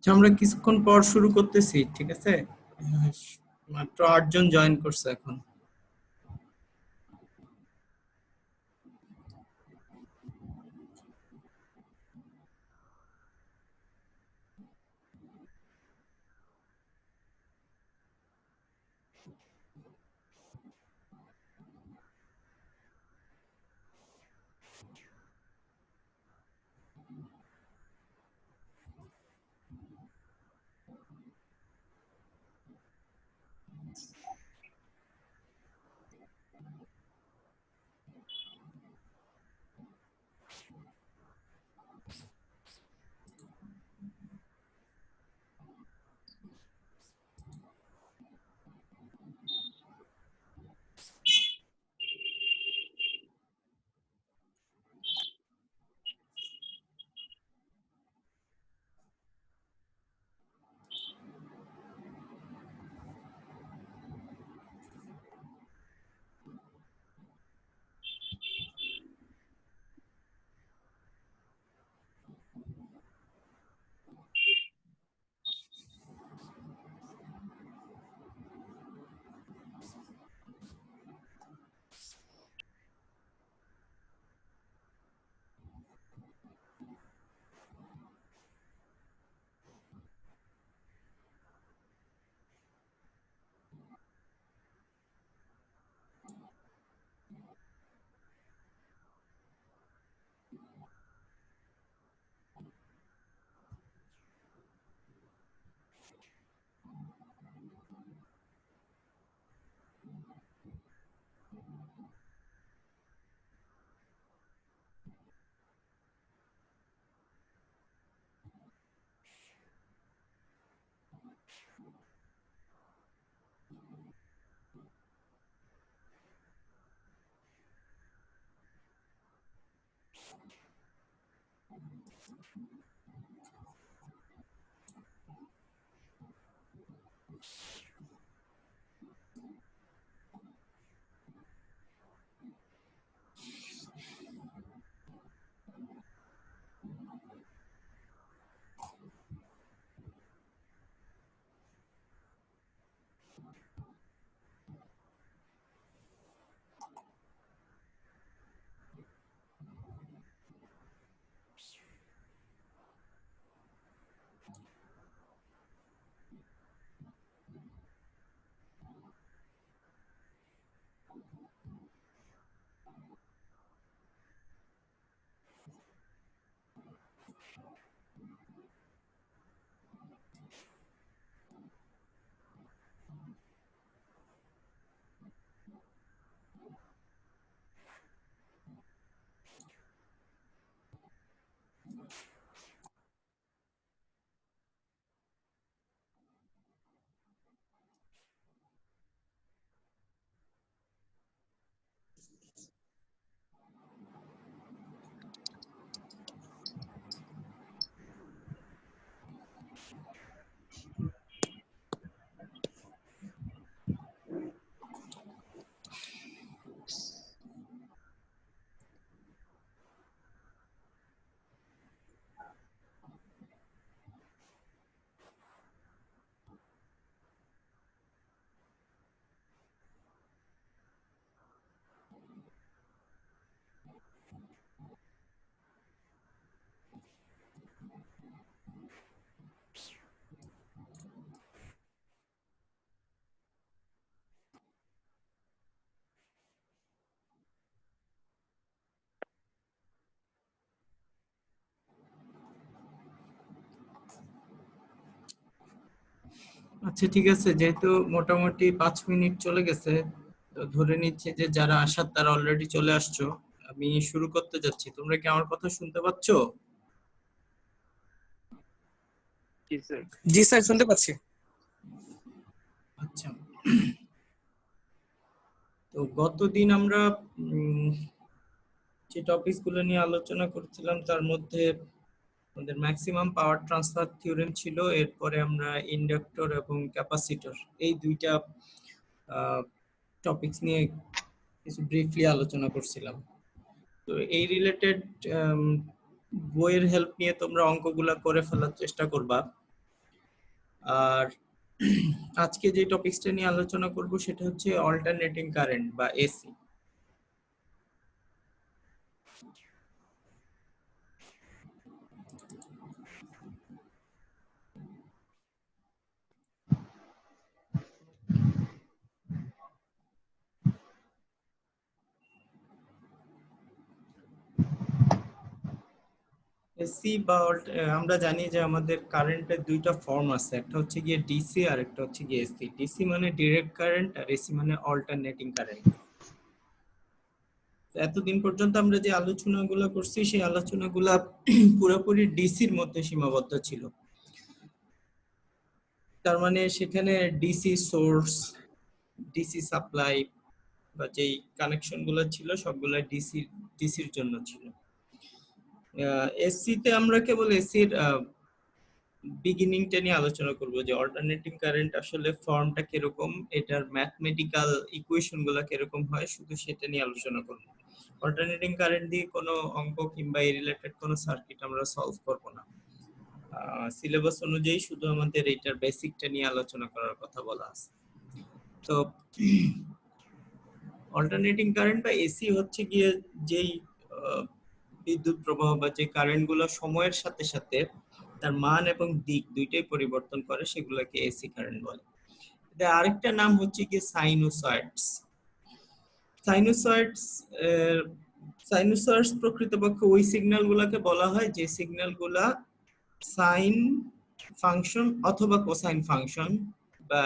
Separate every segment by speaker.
Speaker 1: আচ্ছা, আমরা কিছুক্ষণ পর শুরু করতেছি, ঠিক আছে? মাত্র 8 জন জয়েন করছে এখন। আচ্ছা, ঠিক আছে, যেহেতু মোটামুটি 5 মিনিট চলে গেছে, তো ধরে নিচ্ছি যে যারা আসার তারা অলরেডি চলে আসছো। আমি শুরু করতে যাচ্ছি, তোমরা কি আমার কথা শুনতে পাচ্ছো?
Speaker 2: জি স্যার, শুনতে পাচ্ছি।
Speaker 1: আচ্ছা, তো গতদিন আমরা যে টপিকস গুলো নিয়ে আলোচনা করছিলাম তার মধ্যে আমাদের ম্যাক্সিমাম পাওয়ার ট্রান্সফার থিওরেম ছিল। এরপরে আমরা ইন্ডাক্টর এবং ক্যাপাসিটর, এই দুইটা টপিকস নিয়ে কিছু ব্রিফলি আলোচনা করছিলাম। তো এই রিলেটেড বইয়ের হেল্প নিয়ে তোমরা অঙ্কগুলা করে ফেলার চেষ্টা করবা। আর আজকে যে টপিকসটা নিয়ে আলোচনা করব সেটা হচ্ছে অল্টারনেটিং কারেন্ট বা এসি। এসি বা আমরা জানি যে আমাদের কারেন্টের দুইটা ফর্ম আছে, একটা হচ্ছে গিয়ে ডিসি আর একটা হচ্ছে গিয়ে এসি। ডিসি মানে ডিরেক্ট কারেন্ট আর এসি মানে অল্টারনেটিং কারেন্ট। এতদিন পর্যন্ত আমরা যে আলোচনাগুলো করছি সেই আলোচনাগুলা পুরোপুরি ডিসির মধ্যে সীমাবদ্ধ ছিল। তার মানে সেখানে ডিসি সোর্স, ডিসি সাপ্লাই বা যেই কানেকশন গুলো ছিল সবগুলা ডিসির জন্য ছিল। এসি তে আমরা কেবল এসির বিগিনিংটা নিয়ে আলোচনা করব যে অল্টারনেটিং কারেন্ট আসলে ফর্মটা কিরকম, এটার ম্যাথমেটিক্যাল ইকুয়েশন গুলা কিরকম হয়, শুধু সেটা নিয়ে আলোচনা করব। অল্টারনেটিং কারেন্ট দিয়ে কোনো অঙ্ক কিংবা এই রিলেটেড কোনো সার্কিট আমরা সলভ করব না। সিলেবাস অনুযায়ী শুধু আমাদের এটার বেসিকটা নিয়ে আলোচনা করার কথা বলা আছে। তো অল্টারনেটিং কারেন্ট বা এসি হচ্ছে গিয়ে যেই বিদ্যুৎ প্রবাহ বা যে কারেন্ট গুলো সময়ের সাথে সাথে তার মান এবং দিক দুইটাই পরিবর্তন করে, সেগুলোকে এসি কারেন্ট বলে। এটা আরেকটা নাম হচ্ছে কি সাইনোসয়েডস। সাইনোসয়েডস সাইনোসয়েডস প্রকৃতপক্ষে ওই সিগন্যাল গুলাকে বলা হয় যে সিগন্যাল গুলা সাইন ফাংশন অথবা কোসাইন ফাংশন বা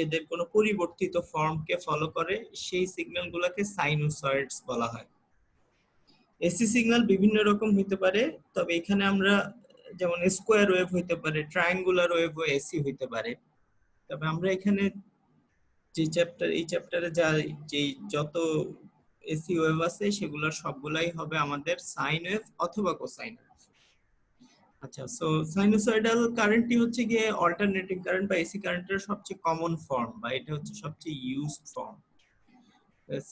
Speaker 1: এদের কোনো পরিবর্তিত ফর্মকে ফলো করে, সেই সিগন্যাল গুলাকে সাইনোসয়েডস বলা হয়। এসি সিগন্যাল বিভিন্ন রকম হইতে পারে, তবে এখানে আমরা যেমন স্কোয়ার ওয়েভ হইতে পারে, ট্রায়াঙ্গুলার ওয়েভ ও এসি হইতে পারে। তবে আমরা এখানে এই চ্যাপ্টারে যে যত এসি ওয়েভ আছে সেগুলোর সবগুলাই হবে আমাদের সাইন ওয়েভ অথবা কোসাইন ওয়েভ। আচ্ছা, সো সাইনোসয়েডাল কারেন্টই হচ্ছে গিয়ে অল্টারনেটিং কারেন্ট বা এসি কারেন্টের সবচেয়ে কমন ফর্ম বা এটা হচ্ছে সবচেয়ে ইউজড ফর্ম।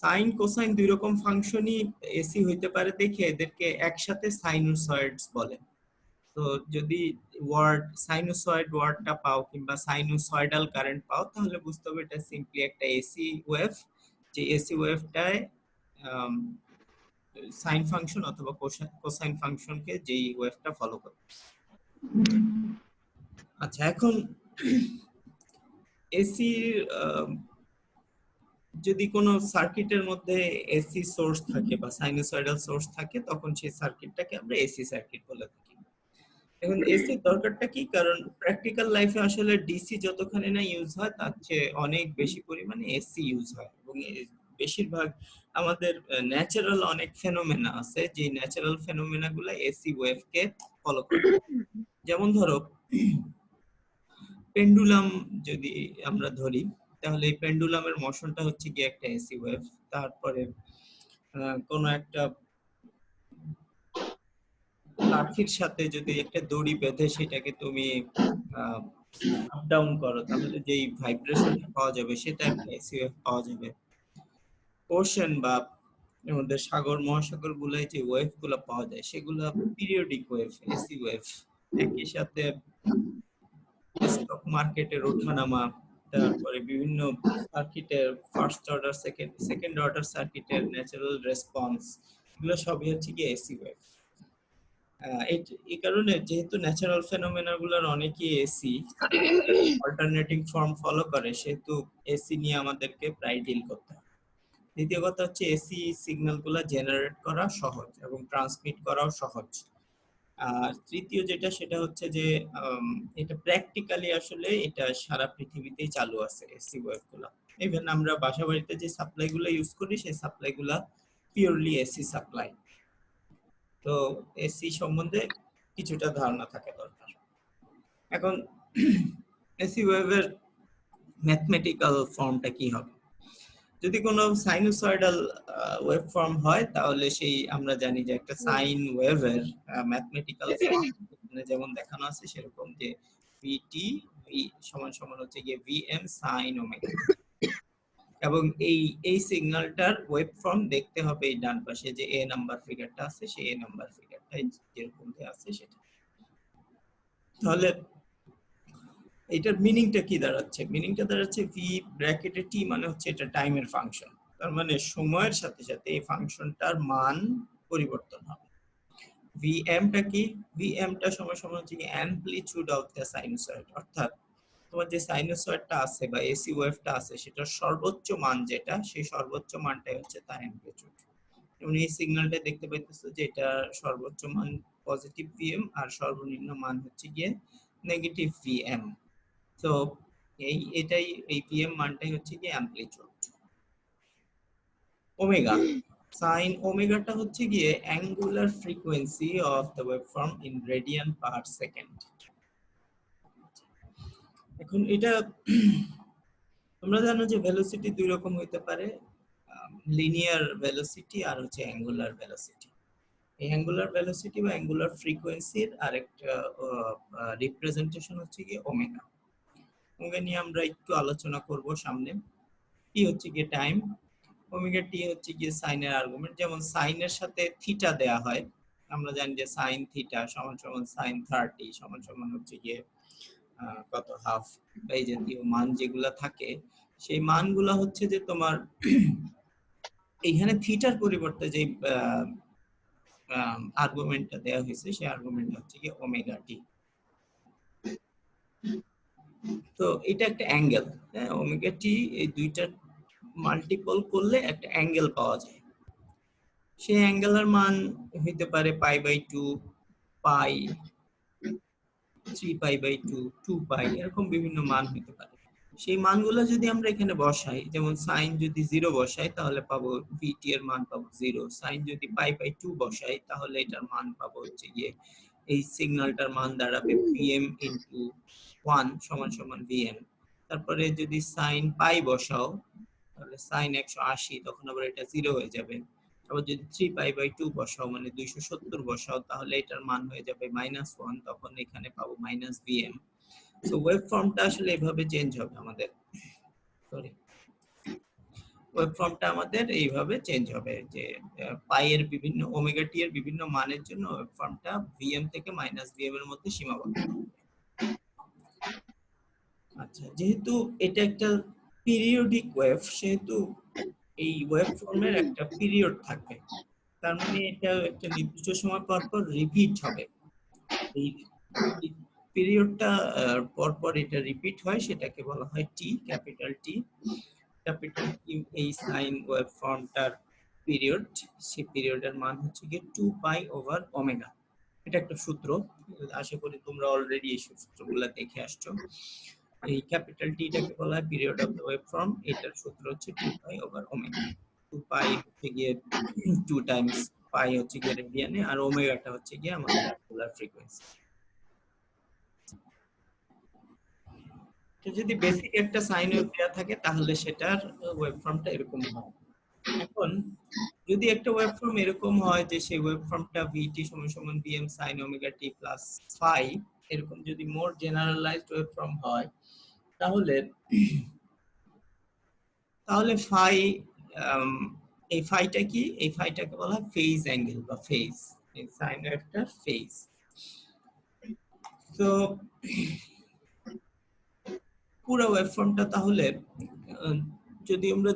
Speaker 1: সাইন কোসাইন দুই রকম ফাংশনই এসি হইতে পারে দেখে এদেরকে একসাথে সাইনোসয়েডস বলে। তো যদি সাইনোসয়েড ওয়ার্ডটা পাও কিংবা সাইনোসয়েডাল কারেন্ট পাও তাহলে বুঝতে হবে এটা সিম্পলি একটা এসি ওয়েভ, যে এসি ওয়েভটায় সাইন ফাংশন অথবা কোসাইন ফাংশনকে যেই ওয়েভটা ফলো করে। আচ্ছা, এখন এসি যদি কোনো সার্কিটের মধ্যে এসি সোর্স থাকে বা সাইনোসয়েডাল সোর্স থাকে তখন সেই সার্কিটটাকে আমরা এসি সার্কিট বলে থাকি। এখন এসির দরকারটা কি? কারণ প্র্যাকটিক্যাল লাইফে আসলে ডিসি যতখানি না ইউজ হয় তার চেয়ে অনেক বেশি পরিমাণে এসি ইউজ হয়, এবং বেশিরভাগ আমাদের ন্যাচারাল অনেক ফেনোমেনা আছে যে ন্যাচারাল ফেনোমেনা গুলা এসি ওয়েভকে ফলো করে। যেমন ধরো পেন্ডুলাম যদি আমরা ধরি তাহলে এই পেন্ডুলামের মোশনটা হচ্ছে কি একটা এসি ওয়েভ। তারপরে কোনো একটা লাঠির সাথে যদি একটা দড়ি বেঁধে সেটাকে তুমি আপ ডাউন করো তাহলে যেই ভাইব্রেশনটা পাওয়া যাবে সেটা একটা এসি ওয়েভ পাওয়া যাবে। ওশেন বা আমাদের সাগর মহাসাগর গুলায় যে ওয়েভ গুলা পাওয়া যায় সেগুলা পিরিয়ডিক ওয়েভ, এসি ওয়েভ। একই সাথে স্টক মার্কেটের ওঠানামা, তারপরে বিভিন্ন সার্কিটের ফার্স্ট অর্ডার সেকেন্ড অর্ডার সার্কিটের ন্যাচারাল রেসপন্স, এগুলো সবই হচ্ছে কি এসি ওয়েভ। এই কারণে যেহেতু ন্যাচারাল ফেনোমেনা গুলোর অনেকই এসি অল্টারনেটিং ফর্ম ফলো করে, সেহেতু এসি নিয়ে আমাদেরকে প্রায় ডিল করতে হয়। দ্বিতীয় কথা হচ্ছে এসি সিগন্যাল গুলা জেনারেট করা সহজ এবং ট্রান্সমিট করাও সহজ। আর তৃতীয় যেটা সেটা হচ্ছে যে এটা প্র্যাকটিক্যালি আসলে এটা সারা পৃথিবীতেই চালু আছে এসি ওয়েভ গুলা। ইভেন আমরা বাসা বাড়িতে যে সাপ্লাই গুলা ইউজ করি সেই সাপ্লাই গুলা পিওরলি এসি সাপ্লাই। তো এসি সম্বন্ধে কিছুটা ধারণা থাকা দরকার। এখন এসি ওয়েভের ম্যাথমেটিক্যাল ফর্মটা কি হবে? যদি কোনো সাইনোসয়েডাল ওয়েভ ফর্ম হয় তাহলে সেই আমরা জানি যে একটা সাইন ওয়েভের ম্যাথমেটিক্যাল ফর্ম যেমন দেখানো আছে সেরকম যে ভিটি ভি সমান সমান হচ্ছে গিয়ে ভিএম সাইন ওমেগা, এবং এই সিগন্যালটার ওয়েভ ফর্ম দেখতে হবে এই ডান পাশে যে এ নাম্বার ফিগারটা আছে সেই এ নাম্বার ফিগারটা যেরকম আছে সেটা। তাহলে এটার মিনিংটা কি দাঁড়াচ্ছে? মিনিংটা দাঁড়াচ্ছে ভি ব্র্যাকেটে টি মানে হচ্ছে এটা টাইমের ফাংশন। তার মানে সময়ের সাথে সাথে এই ফাংশনটার মান পরিবর্তন হবে। ভিএমটা কি? ভিএমটা সমান সমান হচ্ছে কি অ্যামপ্লিটিউড অফ দ্য সাইনোসয়েড, অর্থাৎ তোমার যে সাইনোসয়েডটা আছে বা এসি ওয়েভটা আছে সেটার সর্বোচ্চ মান যেটা, সেই সর্বোচ্চ মানটাই হচ্ছে তার অ্যামপ্লিটিউড। যেমন এই সিগন্যালটা দেখতে পাইতেছো যে এটা সর্বোচ্চ মান পজিটিভ ভিএম আর সর্বনিম্ন মান হচ্ছে গিয়ে নেগেটিভ ভিএম। তো এটাই এই ভিএম মানটাই হচ্ছে কি অ্যামপ্লিটিউড। ওমেগা, সাইন ওমেগাটা হচ্ছে গিয়ে angular frequency of the waveform in radian per second. এখন এটা তোমরা জানো যে ভেলোসিটি দুই রকম হইতে পারে, লিনিয়ার ভেলোসিটি আর হচ্ছে অ্যাঙ্গুলার ভেলোসিটি। এই অ্যাঙ্গুলার ভেলোসিটি বা অ্যাঙ্গুলার ফ্রিকোয়েন্সির আরেকটা রিপ্রেজেন্টেশন হচ্ছে কি ওমেগা। ওমেগা নিয়ে আমরা একটু আলোচনা করব সামনে। টি হচ্ছে কি টাইম, ওমেগা টি হচ্ছে কি সাইনের আর্গুমেন্ট। যেমন সাইনের সাথে থিটা দেয়া হয়, আমরা জানি যে সাইন থিটা সমান সমান সাইন 30 সমান সমান হচ্ছে গিয়ে কত হাফ, এই জাতীয় মান যেগুলা থাকে সেই মানগুলা হচ্ছে যে তোমার এইখানে থিটার পরিবর্তে যে আর্গুমেন্টটা দেওয়া হয়েছে সেই আর্গুমেন্টটা হচ্ছে কি ওমেগা টি। তো এটা একটা অ্যাঙ্গেল, হ্যাঁ, ওমেগা টি এই দুইটার মাল্টিপল করলে একটা অ্যাঙ্গেল পাওয়া যায়। সেই অ্যাঙ্গেলের মান হইতে পারে π/2, পাই, 3π/2, 2π, এরকম বিভিন্ন মান হইতে পারে। সেই মানগুলো যদি আমরা এখানে বসাই, যেমন সাইন যদি 0 বসাই তাহলে পাবো ভিটি এর মান পাবো 0। সাইন যদি π/2 বসাই তাহলে এটার মান পাবো হচ্ছে গিয়ে এই সিগন্যালটার মান দাঁড়াবে vm ইনটু 1 সমান সমান vm। তারপরে যদি সাইন পাই বসাও তাহলে সাইন 180, তখন আবার এটা 0 হয়ে যাবে। আবার যদি 3π/2 বসাও মানে 270 বসাও তাহলে এটার মান হয়ে যাবে -1, তখন এখানে পাবো -vm। সো ওয়েভ ফর্মটা আসলে এভাবে চেঞ্জ হবে আমাদের, সরি, ওয়েভ ফর্মটা আমাদের এইভাবে চেঞ্জ হবে যে পাই এর বিভিন্ন ওমেগা টি এর বিভিন্ন মানের জন্য ওয়েভ ফর্মটা vm থেকে -vm এর মধ্যে সীমাবদ্ধ। আচ্ছা, যেহেতু এটা একটা পিরিয়ডিক ওয়েভ সেহেতু এই ওয়েভ ফর্মের একটা পিরিয়ড থাকবে, তার মানে এটা একটা নির্দিষ্ট সময় পর পর রিপিট হবে। এই পিরিয়ডটা পর পর এটা রিপিট হয়, সেটাকে বলা হয় টি, ক্যাপিটাল টি। ক্যাপিটাল টি এই সাইন ওয়েভ ফর্মটার পিরিয়ড, সেই পিরিয়ডের মান হচ্ছে কি 2π/ওমেগা। এটা একটা সূত্র, আশা করি তোমরা অলরেডি এই সূত্রগুলো দেখে আসছো। এই ক্যাপিটাল টিটাকে বলা হয় period of the wave form, এটার সূত্র হচ্ছে 2π/ওমেগা। 2π হচ্ছে গিয়ে 2 টাইমস পাই হচ্ছে গিয়ে রেডিয়ানে, আর ওমেগাটা হচ্ছে গিয়ে আমাদের অ্যাঙ্গুলার ফ্রিকোয়েন্সি। তো যদি বেসিক একটা সাইন ওয়েভ দেওয়া থাকে তাহলে সেটার ওয়েভ ফর্মটা এরকম হয়। এখন যদি একটা ওয়েভ ফর্ম এরকম হয় যে সেই ওয়েভ ফর্মটা vt সমান সমান vm sin omega t plus phi, এরকম যদি মোর জেনারেলাইজড ওয়েভ ফর্ম হয় তাহলে তাহলে ফাই, এই ফাইটা কি? এই ফাইটাকে বলা হয় ফেজ অ্যাঙ্গেল বা ফেজ, এই সাইন ওয়েভটার ফেজ। তো পুরো ওয়েভফর্মটা তাহলে যদি আমরা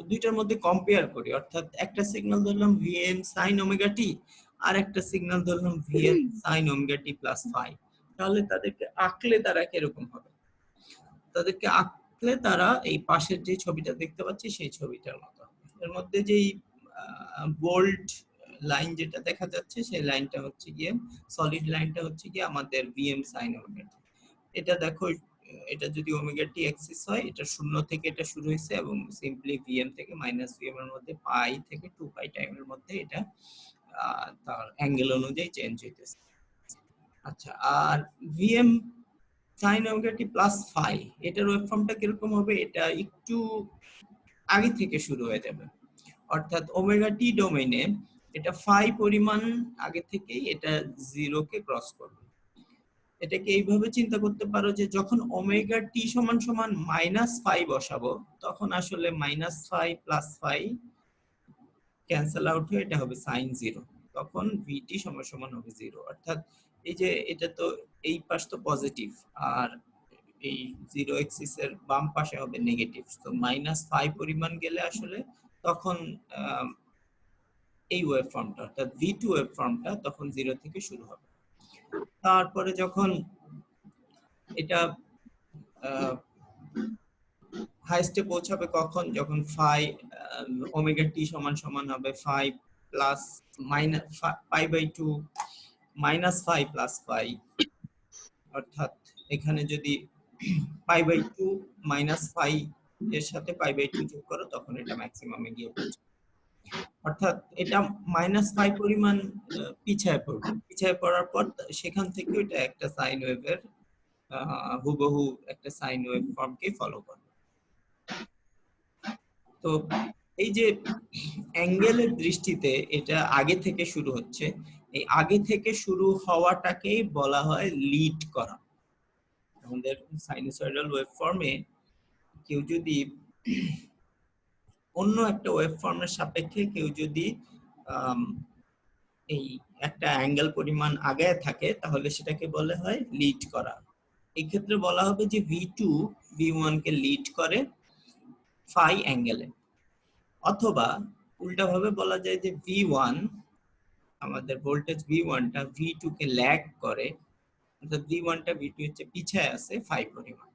Speaker 1: দুইটার মধ্যে কম্পেয়ার করি, অর্থাৎ একটা সিগন্যাল ধরলাম vn sin ওমেগা t আর একটা সিগন্যাল ধরলাম vn sin omega t plus phi, তাহলে তাদেরকে আঁকলে তারা কিরকম হবে? তাদেরকে আঁকলে তারা এই পাশের যে ছবিটা দেখতে পাচ্ছি সেই ছবিটার মতো। এর মধ্যে যেই বোল্ড লাইন যেটা দেখা যাচ্ছে সেই লাইনটা হচ্ছে গিয়ে সলিড লাইনটা হচ্ছে গিয়ে আমাদের vm sin ওমেগা t। এটা দেখো, এটা যদি ওমেগা টি অ্যাক্সিস হয়, এটা শূন্য থেকে এটা শুরু হয়েছে এবং সিম্পলি vm থেকে -vm এর মধ্যে পাই থেকে 2π টাইমের মধ্যে এটা তার অ্যাঙ্গেল অনুযায়ী চেঞ্জ হইতেছে। আচ্ছা, আর vm sin omega t plus phi এটার ওয়েভ ফর্মটা কিরকম হবে? এটা একটু আগে থেকে শুরু হয়ে যাবে, অর্থাৎ ওমেগা টি ডোমেইনে এটা phi পরিমাণ আগে থেকেই এটা 0 কে ক্রস করবে। এটাকে এইভাবে চিন্তা করতে পারো যে যখন ওমেগা টি সমান সমান -phi বসাবো তখন আসলে -phi plus phi cancel out হয়ে এটা হবে sin 0, তখন vt সমান সমান হবে 0। অর্থাৎ এই যে এটা তো এই পাশ তো পজিটিভ আর এই জিরো এক্সিস এর বাম পাশে হবে নেগেটিভ, তো -5 পরিমাণ গেলে আসলে তখন এই ওয়েভ ফর্মটা অর্থাৎ v2 ওয়েভ ফর্মটা তখন 0 থেকে শুরু হবে। তারপরে যখন এটা হাইস্টে পৌঁছাবে কখন, যখন ফাই ওমেগা টি সমান সমান হবে 5 plus minus pi by 2 -5 plus pi, অর্থাৎ এখানে যদি পাই বাই 2 -5 এর সাথে পাই বাই 2 যোগ করো তখন এটা ম্যাক্সিমামে গিয়ে পৌঁছাবে। অর্থাৎ এটা -5 পরিমাণ পিছায় পড়বে, পিছায় পড়ার পর সেখান থেকে এটা একটা সাইন ওয়েভের হুবহু একটা সাইন ওয়েভ ফর্মকে ফলো করবে। তো এই যে অ্যাঙ্গেলের দৃষ্টিতে এটা আগে থেকে শুরু হচ্ছে, এই আগে থেকে শুরু হওয়াটাকেই বলা হয় লিড করা। আমাদের সাইনোসয়েডাল ওয়েভ ফর্মে কেউ যদি অন্য একটা ওয়েভ ফর্মের সাপেক্ষে কেউ যদি এই একটা অ্যাঙ্গেল পরিমাণ আগে থাকে তাহলে সেটাকে বলা হয় লিড করা। এই ক্ষেত্রে বলা হবে যে v2 v1 কে লিড করে ফাই অ্যাঙ্গেলে, অথবা উল্টাভাবে বলা যায় যে v1 আমাদের ভোল্টেজ v1 টা v2 কে ল্যাগ করে, অর্থাৎ v1 টা v2 হচ্ছে পিছায় আছে ফাই পরিমাণ।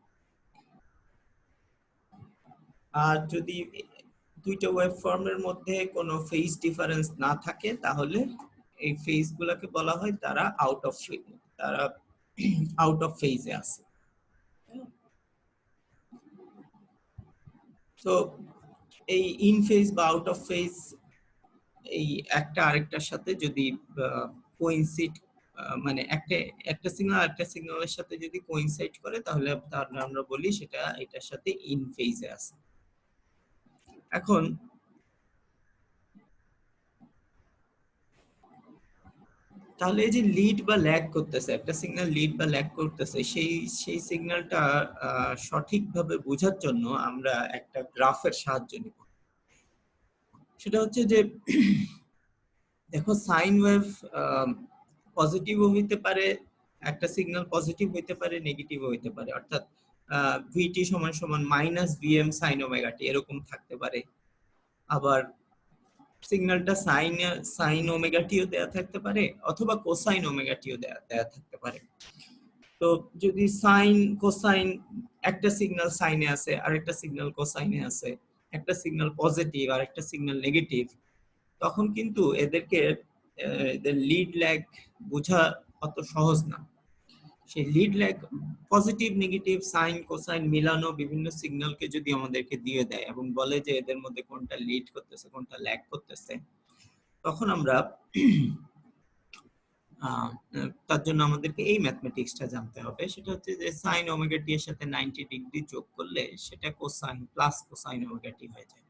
Speaker 1: আর যদি দুইটা ওয়েভ ফর্মের মধ্যে কোনো ফেজ ডিফারেন্স না থাকে তাহলে এই ফেজ গুলাকে বলা হয় তারা আউট অফ ফেজে আছে। তো এই ইন ফেজ বা আউট অফ ফেজ এই একটা আরেকটার সাথে যদি কোইনসিড মানে একটা সিগন্যাল একটা সিগন্যালের সাথে যদি কোইনসাইড করে তাহলে আমরা বলি সেটা এটার সাথে ইন ফেজে আছে। এখন তাহলে এই যে লিড বা ল্যাগ করতেছে, একটা সিগন্যাল লিড বা ল্যাগ করতেছে, সেই সিগন্যালটা সঠিকভাবে বোঝার জন্য আমরা একটা গ্রাফের সাহায্য নিব। সেটা হচ্ছে যে দেখো সাইন ওয়েভ পজিটিভও হইতে পারে, একটা সিগন্যাল পজিটিভ হইতে পারে, নেগেটিভও হইতে পারে, অর্থাৎ ভিটি সমান সমান -vm সাইন ওমেগা টি এরকম থাকতে পারে। আবার সিগন্যালটা সাইন ওমেগা টিও দেয়া থাকতে পারে অথবা কোসাইন ওমেগা টিও দেয়া থাকতে পারে। তো যদি সাইন কোসাইন, একটা সিগন্যাল সাইনে আছে আর একটা সিগন্যাল কোসাইনে আছে, একটা সিগন্যাল পজিটিভ আর একটা সিগন্যাল নেগেটিভ, তখন কিন্তু এদেরকে এদের লিড ল্যাগ বোঝা অত সহজ না। সেই lead lag positive negative sine cosine মিলানো বিভিন্ন সিগন্যালকে যদি আমাদেরকে দিয়ে দেয় এবং বলে যে এদের মধ্যে কোনটা লিড করতেছে কোনটা ল্যাগ করতেছে, তখন আমরা তার জন্য আমাদেরকে এই ম্যাথমেটিক্সটা জানতে হবে। সেটা হচ্ছে যে সাইন ওমেগা টি এর সাথে 90 ডিগ্রি যোগ করলে সেটা কোসাইন প্লাস কোসাইন ওমেগা টি হয়ে যায়।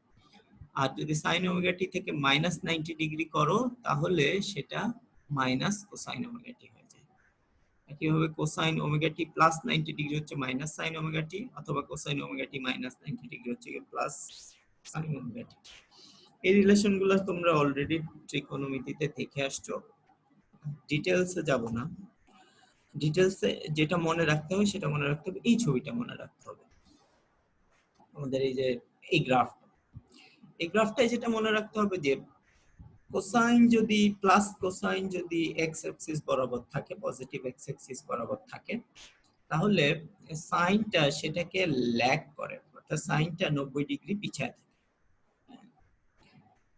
Speaker 1: আর যদি সাইন ওমেগা টি থেকে -90 ডিগ্রি করো তাহলে সেটা মাইনাস কোসাইন ওমেগা টি হয়ে যায়। একইভাবে cosine omega t plus 90 degree হচ্ছে মাইনাস সাইন ওমেগা টি, অথবা কোসাইন ওমেগা টি -90 ডিগ্রি হচ্ছে প্লাস সাইন ওমেগা টি। এই রিলেশনগুলো তোমরা অলরেডি ত্রিকোণমিতিতে দেখে আসছো, ডিটেইলসে যাব না। ডিটেইলসে যেটা মনে রাখতে হবে সেটা মনে রাখতে হবে, এই ছবিটা মনে রাখতে হবে। আমাদের এই যে এই গ্রাফটাই যেটা মনে রাখতে হবে যে কোসাইন যদি প্লাস কোসাইন যদি এক্স অ্যাক্সিস বরাবর থাকে, পজিটিভ এক্স অ্যাক্সিস বরাবর থাকে, তাহলে সাইনটা সেটাকে ল্যাগ করে, অর্থাৎ সাইনটা 90 ডিগ্রি পিছায় থাকে।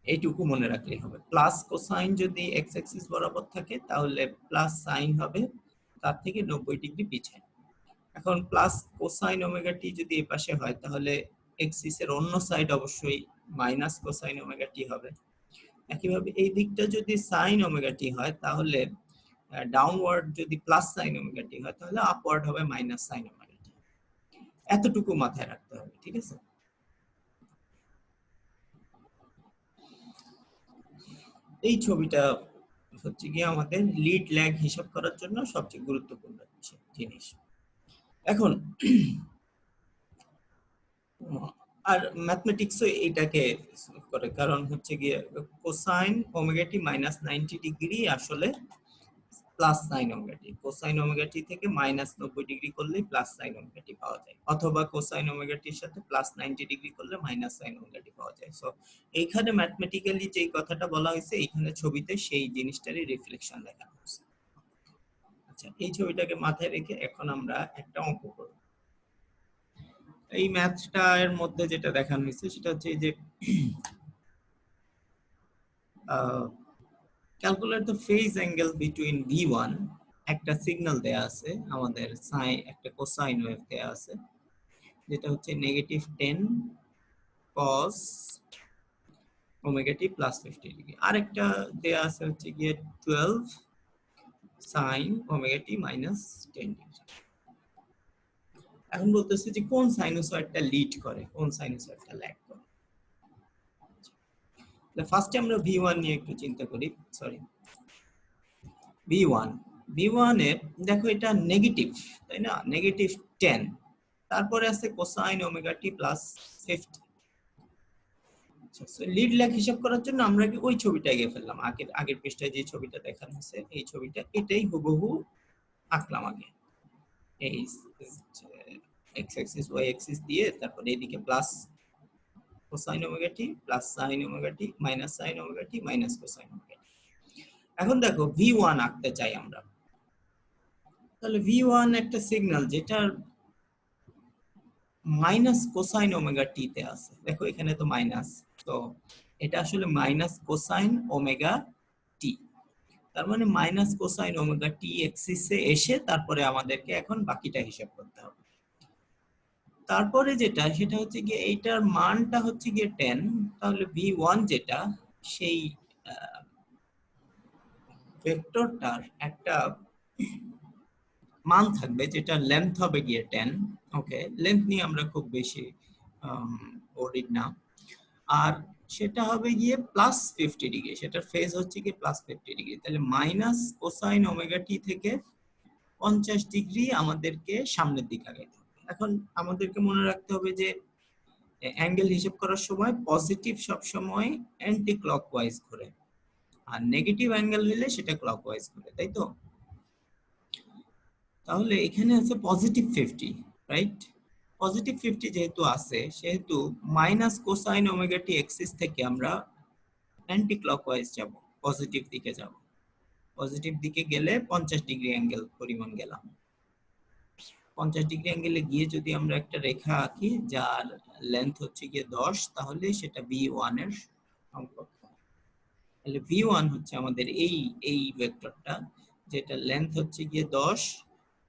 Speaker 1: এইটুকু মনে রাখলেই হবে। প্লাস কোসাইন যদি এক্স অ্যাক্সিস বরাবর থাকে তাহলে প্লাস সাইন হবে তার থেকে 90 ডিগ্রি পিছায়। এখন প্লাস কোসাইন ওমেগা টি যদি এই পাশে হয় তাহলে এক্সিসের অন্য সাইড অবশ্যই মাইনাস কোসাইন ওমেগা টি হবে। একইভাবে এই দিকটা যদি সাইন ওমেগা টি হয় তাহলে ডাউনওয়ার্ড যদি প্লাস সাইন ওমেগা টি হয় তাহলে আপওয়ার্ড হবে মাইনাস সাইন ওমেগা টি। এতটুকু মাথায় রাখতে হবে, ঠিক আছে? এই ছবিটা হচ্ছে গিয়ে আমাদের লিড ল্যাগ হিসাব করার জন্য সবচেয়ে গুরুত্বপূর্ণ জিনিস। এখন আর ম্যাথমেটিক্সও এটাকে করে, কারণ হচ্ছে গিয়ে কোসাইন ওমেগা টি -90 ডিগ্রি আসলে প্লাস সাইন ওমেগা টি, কোসাইন ওমেগা টি থেকে মাইনাস 90 ডিগ্রি করলেই প্লাস সাইন ওমেগা টি পাওয়া যায়, অথবা কোসাইন ওমেগা টির সাথে প্লাস 90 ডিগ্রি করলে মাইনাস সাইন ওমেগা টি পাওয়া যায়। সো এইখানে ম্যাথমেটিক্যালি যেই কথাটা বলা হয়েছে এইখানে ছবিতে সেই জিনিসটারই রিফ্লেকশন দেখানো হয়েছে। আচ্ছা, এই ছবিটাকে মাথায় রেখে এখন আমরা একটা অঙ্ক করব। এই ম্যাথটা এর মধ্যে যেটা দেখানো হয়েছে সেটা হচ্ছে যে calculate the phase angle between V1, একটা সিগন্যাল দেয়া আছে আমাদের, সাইন একটা কোসাইন ওয়েভ দেয়া আছে যেটা হচ্ছে -10 cos omega t plus 50 degree, আরেকটা দেয়া আছে হচ্ছে গিয়ে 12 sin omega t minus 10 degree. এখন বলতেছে যে কোন সাইনোসয়েডটা লিড করে, কোন সাইনোসয়েডটা ল্যাগ করে। ফার্স্টে আমরা V1 নিয়ে একটু চিন্তা করি, সরি V1, V1 এর দেখো এটা নেগেটিভ, তাই না, -10, তারপরে আছে কোসাইন ওমেগা টি প্লাস 50। আচ্ছা, লিড ল্যাগ হিসাব করার জন্য আমরা কি ওই ছবিটা এঁকে ফেললাম, আগের পৃষ্ঠায় যে ছবিটা দেখানো হয়েছে এই ছবিটা, এটাই হুবহু আঁকলাম আগে। এই এক্স অ্যাক্সিস ওয়াই অ্যাক্সিস দিয়ে তারপরে এদিকে plus cosine omega t plus sine omega t minus sine omega t minus cosine omega টি। এখন দেখো V1 আঁকতে চাই আমরা, তাহলে V1 একটা সিগন্যাল যেটা মাইনাস কোসাইন ওমেগা টি তে আছে, দেখো এখানে তো মাইনাস, তো এটা আসলে মাইনাস কোসাইন ওমেগা টি, তার মানে মাইনাস কোসাইন ওমেগা টি এক্সিসে এসে তারপরে আমাদেরকে এখন বাকিটা হিসাব করতে হবে। তারপরে যেটা সেটা হচ্ছে গিয়ে এইটার মানটা হচ্ছে গিয়ে 10, তাহলে V1 যেটা সেই ভেক্টরটার একটা মান থাকবে যেটা লেন্থ হবে গিয়ে 10। ওকে, লেন্থ নিয়ে আমরা খুব বেশি ওরিড না, আর সেটা হবে গিয়ে প্লাস 50 ডিগ্রি, সেটার ফেজ হচ্ছে গিয়ে প্লাস 50 ডিগ্রি, তাহলে মাইনাস কোসাইন ওমেগা টি থেকে 50 ডিগ্রি আমাদেরকে সামনের দিকে আগাইতে হবে। এখন আমাদেরকে মনে রাখতে হবে যে অ্যাঙ্গেল হিসাব করার সময় পজিটিভ সব সময় অ্যান্টি ক্লকওয়াইজ ঘোরে, আর নেগেটিভ অ্যাঙ্গেল হইলে সেটা ক্লকওয়াইজ ঘোরে, তাই তো? তাহলে এখানে আছে পজিটিভ 50, রাইট? পজিটিভ 50 যেহেতু আছে সেহেতু মাইনাস কোসাইন ওমেগা টি এক্সিস থেকে আমরা অ্যান্টি ক্লকওয়াইজ যাব, পজিটিভ দিকে যাব। পজিটিভ দিকে গেলে 50 ডিগ্রি অ্যাঙ্গেল পরিমাণ গেলাম। 50 ডিগ্রি অ্যাঙ্গেলে গিয়ে যদি আমরা একটা রেখা আঁকি যার লেন্থ হচ্ছে গিয়ে 10, তাহলে সেটা V1 এর সম্পর্ক। তাহলে V1 হচ্ছে আমাদের এই ভেক্টরটা যেটা লেন্থ হচ্ছে গিয়ে 10,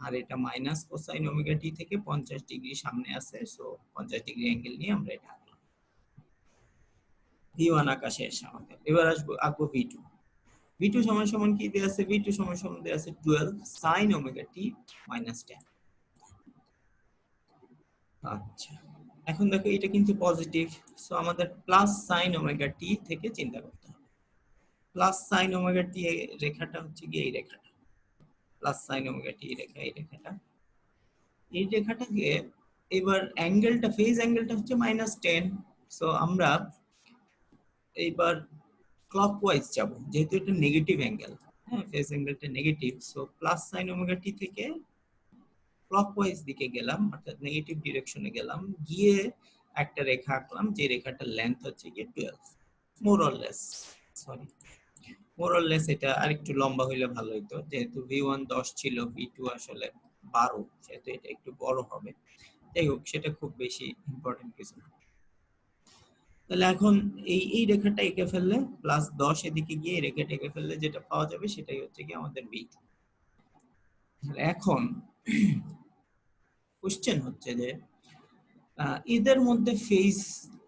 Speaker 1: আর এটা মাইনাস কোসাইন ওমেগা টি থেকে 50 ডিগ্রি সামনে আছে, সো 50 ডিগ্রি অ্যাঙ্গেল নিয়ে আমরা এটা আঁকলাম। V1 আঁকা শেষ আমাদের, এবার আঁকবো V2। V2 সমান সমান কি দেয়া আছে? V2 সমান সমান দেয়া আছে 12 sin ওমেগা টি মাইনাস 10। আচ্ছা, এখন দেখো এটা কিন্তু পজিটিভ, সো আমাদের প্লাস সাইন ওমেগা টি থেকে চিন্তা করতে হবে। প্লাস সাইন ওমেগা টি রেখাটা হচ্ছে গিয়ে এই রেখাটা, প্লাস সাইন ওমেগা টি রেখা, এই রেখাটা, এই রেখাটাকে এবার অ্যাঙ্গেলটা, ফেজ অ্যাঙ্গেলটা হচ্ছে -10, সো আমরা এইবার ক্লকওয়াইজ যাব, যেহেতু এটা নেগেটিভ অ্যাঙ্গেল, হ্যাঁ ফেজ অ্যাঙ্গেলটা negative, so plus sine omega t থেকে ক্লকওয়াইজ দিকে গেলাম, অর্থাৎ নেগেটিভ ডিরেকশনে গেলাম, গিয়ে একটা রেখা আঁকলাম যে রেখাটার লেন্থ হচ্ছে গিয়ে 12, more or less, sorry more or less, এটা আরেকটু লম্বা হইলে ভালো হতো, যেহেতু V1 10 ছিল, V2 আসলে 12, সেহেতু এটা একটু বড় হবে। যাই হোক, সেটা খুব বেশি ইম্পর্টেন্ট কিছু না। তাহলে এখন এই রেখাটা এঁকে ফেললে, প্লাস 10 এদিকে গিয়ে এই রেখাটা এঁকে ফেললে যেটা পাওয়া যাবে সেটাই হচ্ছে কি আমাদের V2। এখন কোশ্চেন হচ্ছে যে এদের মধ্যে ফেজ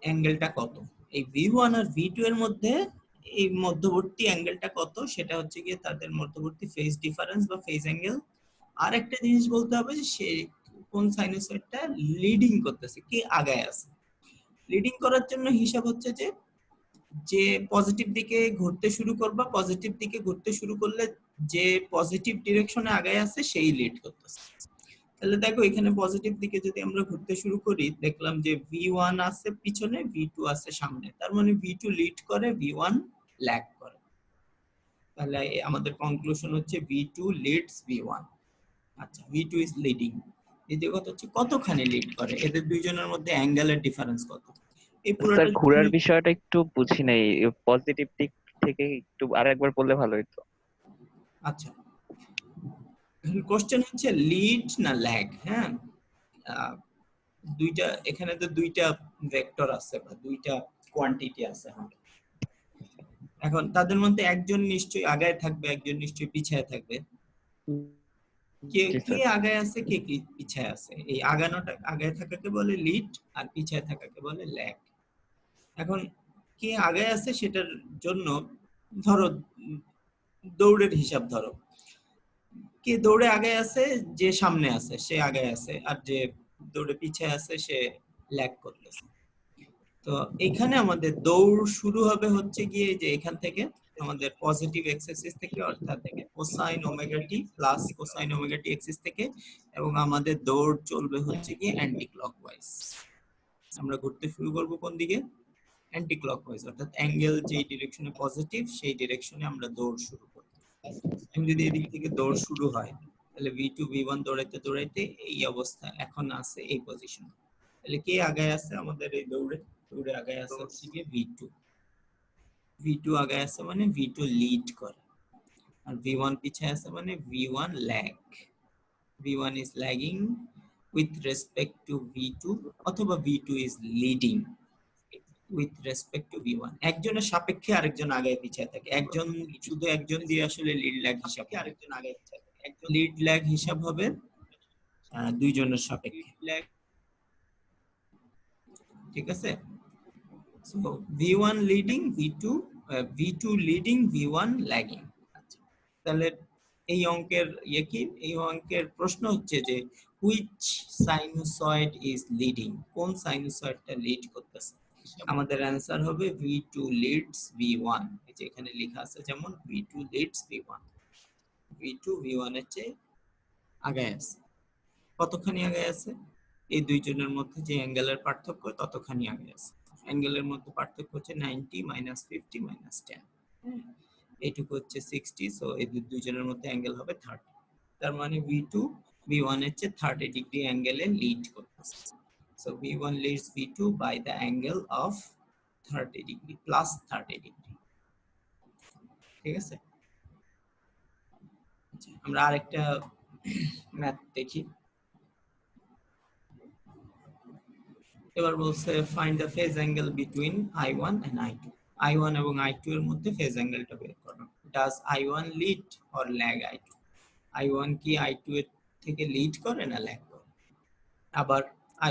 Speaker 1: অ্যাঙ্গেলটা কত, এই V1 আর V2 এর মধ্যে এই মধ্যবর্তী অ্যাঙ্গেলটা কত, সেটা হচ্ছে গিয়ে তাদের মধ্যবর্তী ফেজ ডিফারেন্স বা ফেজ অ্যাঙ্গেল। আর একটা জিনিস বলতে হবে যে সে কোন সাইনোসয়েডটা লিডিং করতেছে, কে আগায় আছে। লিডিং করার জন্য হিসাব হচ্ছে যে যে পজিটিভ দিকে ঘুরতে শুরু করবা, পজিটিভ দিকে ঘুরতে শুরু করলে যে পজিটিভ ডিরেকশনে আগায় আছে সেই লিড করতেছে। তাহলে দেখো এখানে পজিটিভ দিকে যদি আমরা ঘুরতে শুরু করি, দেখলাম যে V1 আছে পিছনে, V2 আছে সামনে, তার মানে V2 লিড করে, V1 ল্যাগ করে। তাহলে আমাদের কনক্লুশন হচ্ছে v2 লিডস v1। আচ্ছা, v2 ইজ লিডিং। দ্বিতীয় কথা হচ্ছে কতখানি লিড করে, এদের দুইজনের মধ্যে অ্যাঙ্গেলের ডিফারেন্স কত, এই
Speaker 2: স্যার
Speaker 1: পুরোটা
Speaker 2: ঘোরার বিষয়টা একটু বুঝি নাই, পজিটিভ দিক থেকে একটু আরেকবার বললে ভালো হতো।
Speaker 1: আচ্ছা, কোশ্চেন হচ্ছে লিড না ল্যাগ। হ্যাঁ, দুইটা, এখানে তো দুইটা ভেক্টর আছে বা দুইটা কোয়ান্টিটি আছে। এখন তাদের মধ্যে একজন নিশ্চয়ই আগায় থাকবে, একজন নিশ্চয়ই পিছায় থাকবে। কে
Speaker 2: জি
Speaker 1: কে
Speaker 2: স্যার।
Speaker 1: আগায় আছে, কে কি পিছায় আছে, এই আগানোটা, আগায় থাকাকে বলে লিড আর পিছায় থাকাকে বলে ল্যাগ। এখন কে আগায় আছে সেটার জন্য ধরো দৌড়ের হিসাব ধরো, কে দৌড়ে আগায় আছে, যে সামনে আছে সে আগায় আছে, আর যে দৌড়ে পিছায় আছে সে ল্যাগ করতেছে। তো এখানে আমাদের দৌড় শুরু হবে হচ্ছে গিয়ে যে এখান থেকে আমাদের পজিটিভ এক্স অ্যাক্সিস থেকে, অর্থাৎ cosine omega t plus cosine omega টি অ্যাক্সিস থেকে, এবং আমাদের দৌড় চলবে হচ্ছে গিয়ে অ্যান্টি ক্লকওয়াইজ। আমরা ঘুরতে শুরু করব কোন দিকে, অ্যান্টি ক্লকওয়াইজ, অর্থাৎ অ্যাঙ্গেল যেই ডিরেকশনে পজিটিভ সেই ডিরেকশনে আমরা দৌড় শুরু করব। এখন যদি এদিক থেকে দৌড় শুরু হয় তাহলে v2 v1 দৌড়াইতে দৌড়াইতে এই অবস্থা এখন আছে এই পজিশন। তাহলে কে আগায় আছে আমাদের এই দৌড়ে, দৌড়ে আগায় আছে হচ্ছে গিয়ে v2। v2 আগায় আছে মানে v2 লিড করে, আর v1 পিছায় আছে মানে v1 lag. v1 is lagging with respect to v2, অথবা v2 is leading with respect to v1। একজনের সাপেক্ষে আরেকজন আগায় পিছায় থাকে, একজন শুধু একজন দিয়ে আসলে লিড ল্যাগ হিসাব হবে, লিড ল্যাগ হিসাব হবে দুইজনের সাপেক্ষে। ঠিক আছে, so v1 leading v2, v2 leading v1 lagging. তাহলে এই অঙ্কের কি, এই অঙ্কের প্রশ্ন হচ্ছে যে হুইচ সাইনোসয়েড ইজ লিডিং, কোন সাইনোসয়েডটা লিড করতেছে। আমাদের অ্যানসার হবে v2 লিডস v1। এই যে এখানে লেখা আছে যেমন v2 Leeds v1, v2 v1 এর চেয়ে আগায় আছে। কতখানি আগায় আছে, এই দুইজনের মধ্যে যে অ্যাঙ্গেলের পার্থক্য ততখানি আগায় আছে। অ্যাঙ্গেলের মধ্যে পার্থক্য হচ্ছে 90 মাইনাস 50 মাইনাস 10, এইটুকু হচ্ছে 60, সো এই দুইজনের মধ্যে অ্যাঙ্গেল হবে 30। তার মানে v2 v1 এর চেয়ে 30 ডিগ্রি অ্যাঙ্গেলে লিড করতেছে। So v1 leads v2 by the angle of 30 degree plus 30 degree। ঠিক আছে, আমরা আরেকটা ম্যাথ দেখি। এবার বলছে find the phase angle between i1 and i2। i1 এবং i2 এর মধ্যে ফেজ অ্যাঙ্গেলটা বের করো। Does i1 lead or lag i2? i1 কি i2 এর থেকে লিড করে না ল্যাগ করে? আবার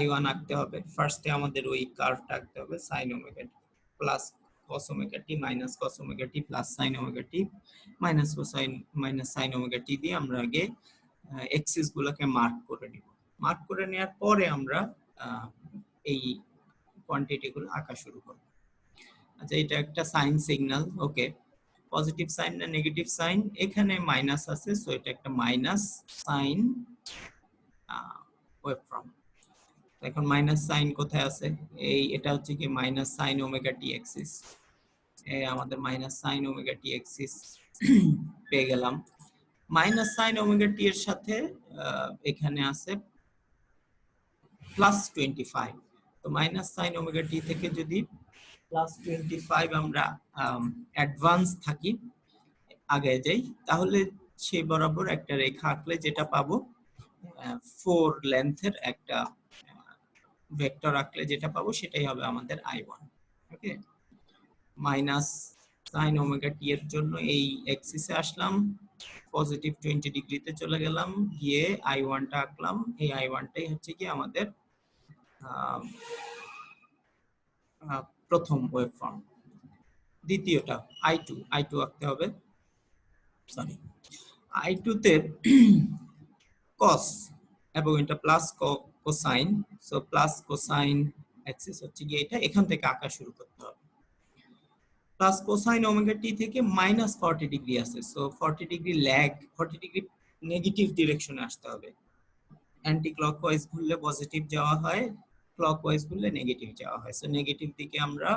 Speaker 1: i1 আঁকতে হবে, ফার্স্টে আমাদের ওই কার্ভটা আঁকতে হবে, sin omega t plus cos omega t minus cos omega t plus sin omega t minus cosine minus sin omega t দিয়ে আমরা আগে এক্সিস গুলোকে মার্ক করে নিব। মার্ক করে নেওয়ার পরে আমরা এই কোয়ান্টিটি গুলো আঁকা শুরু করব। আচ্ছা, এটা একটা সাইন সিগন্যাল, ওকে। পজিটিভ সাইন না নেগেটিভ সাইন, এখানে মাইনাস আছে, সো এটা একটা মাইনাস সাইন ওয়েভফর্ম। এখন মাইনাস সাইন কোথায় আছে, এই এটা হচ্ছে কি মাইনাস সাইন ওমেগা টি এক্সিস, আমাদের মাইনাস সাইন ওমেগা টি এক্সিস পেয়ে গেলাম। মাইনাস সাইন ওমেগা টি এর সাথে এখানে আছে প্লাস 25, তো মাইনাস সাইন ওমেগা টি থেকে যদি প্লাস 25 আমরা অ্যাডভান্স থাকি, আগে যাই, তাহলে সেই বরাবর একটা রেখা আঁকলে যেটা পাবো 4 লেন্থের একটা ভেক্টর আঁকলে যেটা পাবো সেটাই হবে আমাদের i1। ওকে, মাইনাস সাইন ওমেগা টি এর জন্য এই এক্সিসে আসলাম, পজিটিভ 20 ডিগ্রিতে চলে গেলাম, গিয়ে i1 টা আঁকলাম। এই i1 টাই হচ্ছে কি আমাদের প্রথম ওয়েভফর্ম। দ্বিতীয়টা i2 আঁকতে হবে, সরি i2 তে cos এবং এটা plus cosine, so plus cosine Axis হচ্ছে কি এটা, এখান থেকে আঁকা শুরু করতে হবে। প্লাস কোসাইন ওমেগা টি থেকে মাইনাস 40 ডিগ্রি আছে, so 40 degree lag, 40 degree negative ডিরেকশনে আসতে হবে। অ্যান্টি ক্লকওয়াইজ ঘুরলে পজিটিভ যাওয়া হয়, ক্লকওয়াইজ ঘুরলে নেগেটিভ যাওয়া হয়, সো নেগেটিভ দিকে আমরা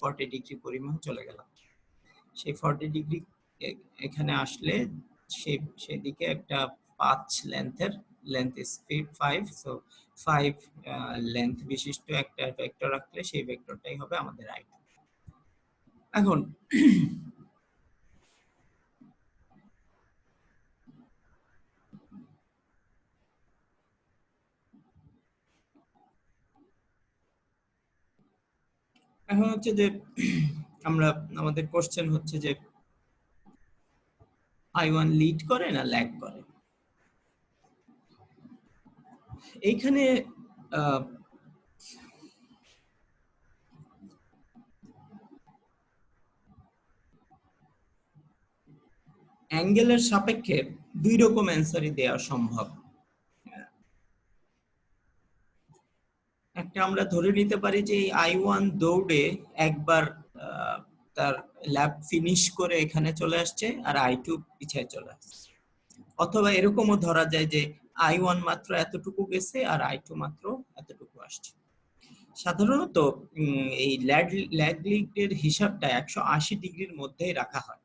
Speaker 1: 40 ডিগ্রি পরিমাণ চলে গেলাম। সেই 40 ডিগ্রি এখানে আসলে সেদিকে একটা 5 লেন্থের, লেন্থ ইজ 5, সো 5 লেন্থ বিশিষ্ট একটা ভেক্টর রাখলে সেই ভেক্টরটাই হবে আমাদের i2। এখন এখন হচ্ছে যে আমরা আমাদের কোশ্চেন হচ্ছে যে i1 লিড করে না ল্যাগ করে। এইখানে অ্যাঙ্গেলের সাপেক্ষে দুই রকম অ্যান্সারই দেওয়া সম্ভব। একটা আমরা ধরে নিতে পারি যে i1 দৌড়ে একবার তার ল্যাব ফিনিশ করে এখানে চলে আসছে আর i2 পিছায় চলে আসছে, অথবা এরকমও ধরা যায় যে i1 মাত্র এতটুকু গেছে আর i2 মাত্র এতটুকু আসছে। সাধারণত এই ল্যাগ লিডের হিসাবটা 180 ডিগ্রির মধ্যেই রাখা হয়।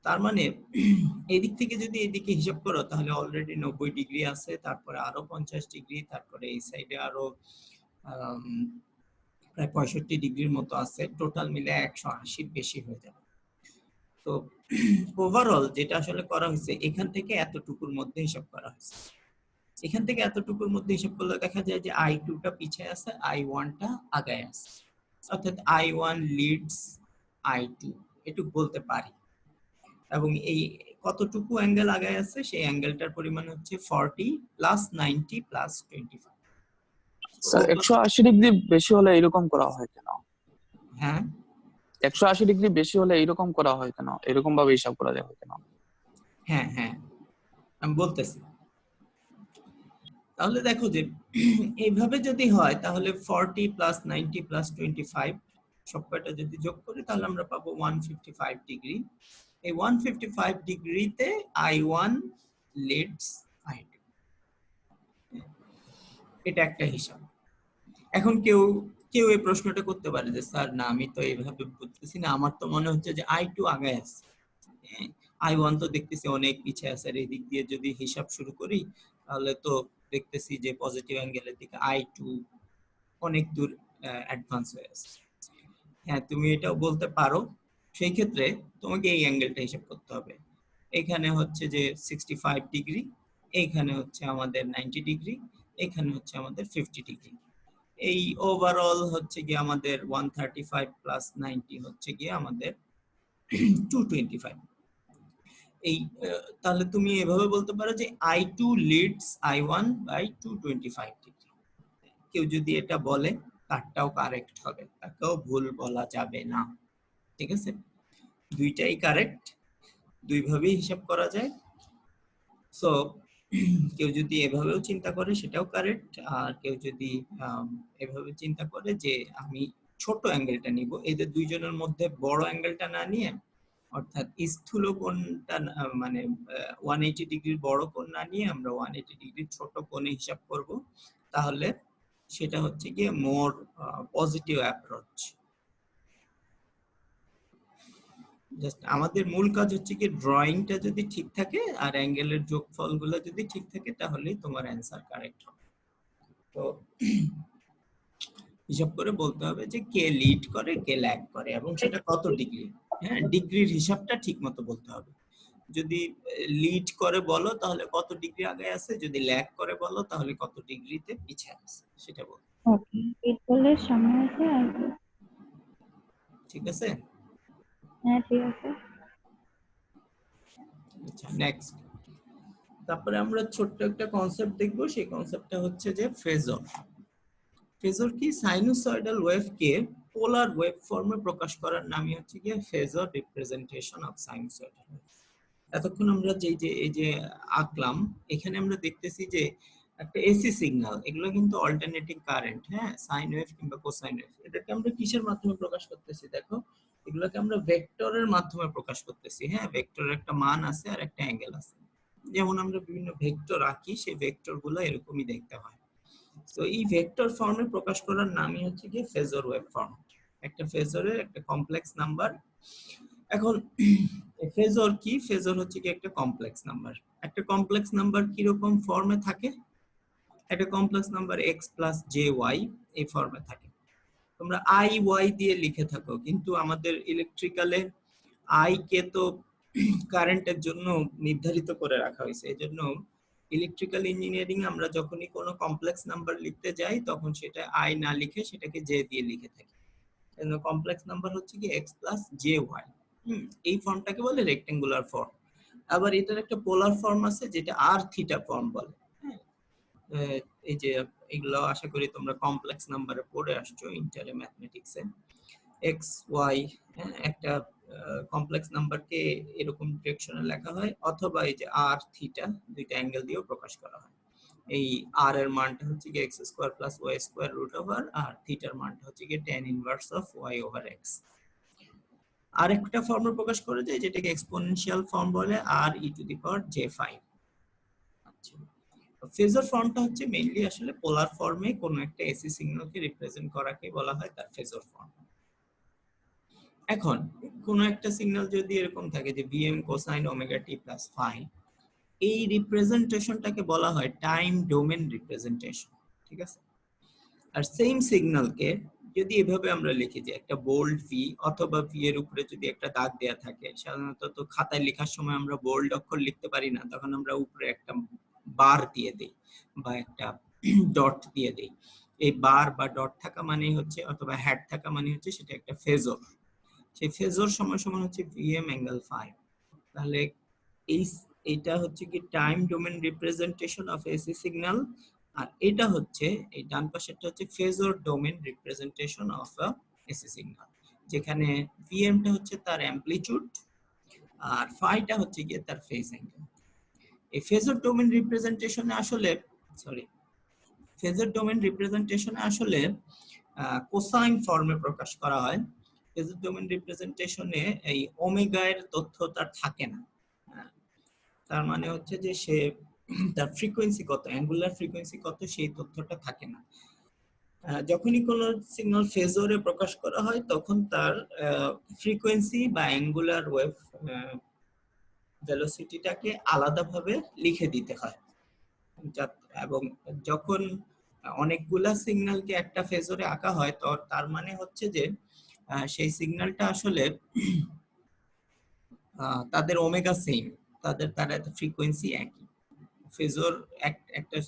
Speaker 1: তার মানে এদিক থেকে যদি এদিকে হিসাব করো তাহলে অলরেডি 90 ডিগ্রি আছে, তারপরে আরো 50 ডিগ্রি, তারপরে এই সাইডে আরো প্রায় 65 ডিগ্রির মতো আছে, টোটাল মিলে 180 বেশি হয়ে যাবে। তো ওভারঅল যেটা আসলে করা হয়েছে এখান থেকে এতটুকুর মধ্যে হিসাব করা হয়েছে। এখান থেকে এতটুকুর মধ্যে হিসাব করলে দেখা যায় যে i2 টা পিছিয়ে আছে, i1 টা আগায় আছে, অর্থাৎ i1 লিডস i2 এটুকু বলতে পারি। এবং এই কতটুকু অ্যাঙ্গেল আগায় আছে সেই অ্যাঙ্গেলটার পরিমাণ হচ্ছে 40 প্লাস 90 প্লাস 25।
Speaker 3: স্যার 180 ডিগ্রি বেশি হলে এরকম করা হয় কেন?
Speaker 1: হ্যাঁ
Speaker 3: 180 ডিগ্রি বেশি হলে এরকম করা হয় কেন? এরকম ভাবে হিসাব করা যায় কেন?
Speaker 1: হ্যাঁ হ্যাঁ আমি বলতেছি। তাহলে দেখো যে এইভাবে যদি হয় তাহলে 40 প্লাস 90 প্লাস 25 সবকটা যদি যোগ করি তাহলে আমরা পাবো 155 ডিগ্রি। এই 155 ডিগ্রিতে i1 লিডস i2, এটা একটা হিসাব। এখন কেউ কেউ এই প্রশ্নটা করতে পারে যে স্যার না আমি তো এইভাবে বুঝতেছি না, আমার তো মনে হচ্ছে যে i2 আগায় আছে, i1 তো দেখতেছি অনেক পিছে আছে, আর এই দিক দিয়ে যদি হিসাব শুরু করি তাহলে তো দেখতেছি যে পজিটিভ অ্যাঙ্গেলের দিকে i2 অনেক দূর অ্যাডভান্স হয়ে আছে। হ্যাঁ তুমি এটাও বলতে পারো, সেই ক্ষেত্রে তোমাকে এই অ্যাঙ্গেলটা হিসাব করতে হবে। এখানে হচ্ছে যে 65 ডিগ্রি, এইখানে হচ্ছে আমাদের 90 ডিগ্রি, এখানে হচ্ছে আমাদের 50 ডিগ্রি। এই ওভারঅল হচ্ছে গিয়ে আমাদের 135 প্লাস 90 হচ্ছে গিয়ে আমাদের 225। এই তাহলে তুমি এভাবে বলতে পারো যে i2 Leeds i1 by 225 degree. কেউ যদি এটা বলে তারটাও কারেক্ট হবে, তাকেও ভুল বলা যাবে না, ঠিক আছে? দুইটাই কারেক্ট, দুইভাবেই হিসাব করা যায়। সো কেউ যদি এভাবেও চিন্তা করে সেটাও কারেক্ট, আর কেউ যদি এভাবে চিন্তা করে যে আমি ছোট অ্যাঙ্গেলটা নিব, এদের দুইজনের মধ্যে বড় অ্যাঙ্গেলটা না নিয়ে, অর্থাৎ স্থূল কোণটা মানে 180 ডিগ্রির বড় কোণ না নিয়ে আমরা 180 ডিগ্রির ছোট কোণে হিসাব করব, তাহলে সেটা হচ্ছে গিয়ে মোর পজিটিভ অ্যাপ্রোচ। জাস্ট আমাদের মূল কাজ হচ্ছে কি ড্রয়িংটা যদি ঠিক থাকে আর অ্যাঙ্গেলের যোগফলগুলো যদি ঠিক থাকে তাহলেই তোমার অ্যানসার কারেক্ট হবে। তো হিসাব করে বলতে হবে যে কে লিড করে কে ল্যাগ করে এবং সেটা কত ডিগ্রি। হ্যাঁ ডিগ্রির হিসাবটা ঠিক মতো বলতে হবে। যদি লিড করে বলো তাহলে কত ডিগ্রি আগে আছে, যদি ল্যাগ করে বলো তাহলে কত ডিগ্রিতে পিছিয়ে আছে সেটা বলো।
Speaker 4: ওকে লিড করলে সামনে আছে আর
Speaker 1: ঠিক আছে?
Speaker 4: হ্যাঁ ঠিক আছে।
Speaker 1: আচ্ছা নেক্সট, তারপরে আমরা ছোট্ট একটা কনসেপ্ট দেখব, সেই কনসেপ্টটা হচ্ছে যে ফেজর। ফেজর কি? সাইনুসয়েডাল ওয়েভকে পোলার ওয়েভ ফর্মে প্রকাশ করার নামই হচ্ছে কি ফেজর রিপ্রেজেন্টেশন অফ সাইনুসয়েডাল ওয়েভ। এতক্ষণ আমরা এই যে আঁকলাম, এখানে আমরা দেখতেছি যে একটা এসি সিগন্যাল, এগুলো কিন্তু অল্টারনেটিং কারেন্ট, হ্যাঁ সাইন ওয়েভ কিংবা কোসাইন ওয়েভ, এটাকে আমরা কিসের মাধ্যমে প্রকাশ করতেছি? দেখো এগুলোকে আমরা ভেক্টরের মাধ্যমে প্রকাশ করতেছি। হ্যাঁ ভেক্টরের একটা মান আছে আর একটা অ্যাঙ্গেল আছে, যেমন আমরা বিভিন্ন ভেক্টর আঁকি সেই ভেক্টর গুলো এরকমই দেখতে হয়। তো এই ভেক্টর ফর্মে প্রকাশ করার নামই হচ্ছে কি ফেজর ওয়েভ ফর্ম। একটা ফেজরের একটা কমপ্লেক্স নাম্বার এখন ফেজর কি? ফেজর হচ্ছে কি একটা কমপ্লেক্স নাম্বার। একটা কমপ্লেক্স নাম্বার কি রকম ফর্মে থাকে? একটা complex number x plus j y এই ফর্মে থাকে। তোমরা আই ওয়াই দিয়ে লিখে থাকো, কিন্তু আমাদের ইলেকট্রিক্যালে আই কে তো কারেন্টের জন্য নির্ধারিত করে রাখা হয়েছে। এই জন্য ইলেকট্রিক্যাল ইঞ্জিনিয়ারিং আমরা যখনই কোনো কমপ্লেক্স নাম্বার লিখতে যাই তখন সেটা আই না লিখে সেটাকে জে দিয়ে লিখে থাকি। কমপ্লেক্স নাম্বার হচ্ছে কি x প্লাস জে ওয়াই। এই ফর্মটাকে বলে রেক্টেঙ্গুলার ফর্ম। আবার এটার একটা পোলার ফর্ম আছে যেটা আর থিটা ফর্ম বলে। এই যে এগুলো আশা করি তোমরা কমপ্লেক্স নাম্বারে পড়ে আসছো ইন্টারে ম্যাথমেটিক্সে। এক্স ওয়াই একটা কমপ্লেক্স নাম্বারকে এরকম ডিরেকশনে লেখা হয়, অথবা এই যে আর থিটা দুইটা অ্যাঙ্গেল দিয়েও প্রকাশ করা হয়। এই আর এর মানটা হচ্ছে কি x square plus y square root over, আর থিটার মানটা হচ্ছে কি tan inverse of y over x. আরেকটা ফর্মে প্রকাশ করা যায় যেটাকে এক্সপোনেনশিয়াল ফর্ম বলে, আর e to the power j five. আচ্ছা, ফেজর ফর্মটা হচ্ছে মেইনলি আসলে পোলার ফর্মে কোনো একটা এসি সিগন্যালকে রিপ্রেজেন্ট করাকে বলা হয় তার ফেজর ফর্ম। এখন কোনো একটা সিগন্যাল যদি এরকম থাকে যে VM cosine omega t plus phi, এই রিপ্রেজেন্টেশনটাকে বলা হয় টাইম ডোমেন রিপ্রেজেন্টেশন। ঠিক আছে? আর সেম সিগন্যালকে যদি এভাবে আমরা লিখি যে একটা বোল্ড ভি, অথবা ভি এর উপরে যদি একটা দাগ দেয়া থাকে, সাধারণত তো খাতায় লেখার সময় আমরা বোল্ড অক্ষর লিখতে পারি না, তখন আমরা উপরে একটা বার দিয়ে দেই বা একটা ডট দিয়ে দেই। এই বার বা ডট থাকা মানেই হচ্ছে, অথবা হ্যাট থাকা মানে হচ্ছে সেটা একটা ফেজর। সেই ফেজর সমান সমান হচ্ছে ভিএম অ্যাঙ্গেল ফাই। তাহলে এইটা হচ্ছে কি time domain representation of AC signal, আর এটা হচ্ছে এই ডান পাশেরটা হচ্ছে phasor domain representation of a AC signal, যেখানে ভিএমটা হচ্ছে তার অ্যামপ্লিটিউড আর ফাইটা হচ্ছে গিয়ে তার ফেজ অ্যাঙ্গেল। এই ফেজর ডোমেন রিপ্রেজেন্টেশনে আসলে ফেজর ডোমেন রিপ্রেজেন্টেশনে আসলে কোসাইন ফর্মে প্রকাশ করা হয়। ফেজর ডোমেন রিপ্রেজেন্টেশনে এই ওমেগা এর তথ্য তার থাকে না। তার মানে হচ্ছে যে সে তার ফ্রিকোয়েন্সি কত, অ্যাঙ্গুলার ফ্রিকোয়েন্সি কত, সেই তথ্যটা থাকে না। যখনই কোনো সিগন্যাল ফেজরে প্রকাশ করা হয় তখন তার ফ্রিকোয়েন্সি বা অ্যাঙ্গুলার ওয়েভ ভেলোসিটিটাকে আলাদাভাবে লিখে দিতে হয়। এবং যখন অনেকগুলা সিগন্যালকে একটা ফেজরে আঁকা হয় তো তার মানে হচ্ছে যে সেই সিগন্যালটা আসলে তাদের ওমেগা সেম, তাদের ফ্রিকোয়েন্সি একই। ফেজর একটা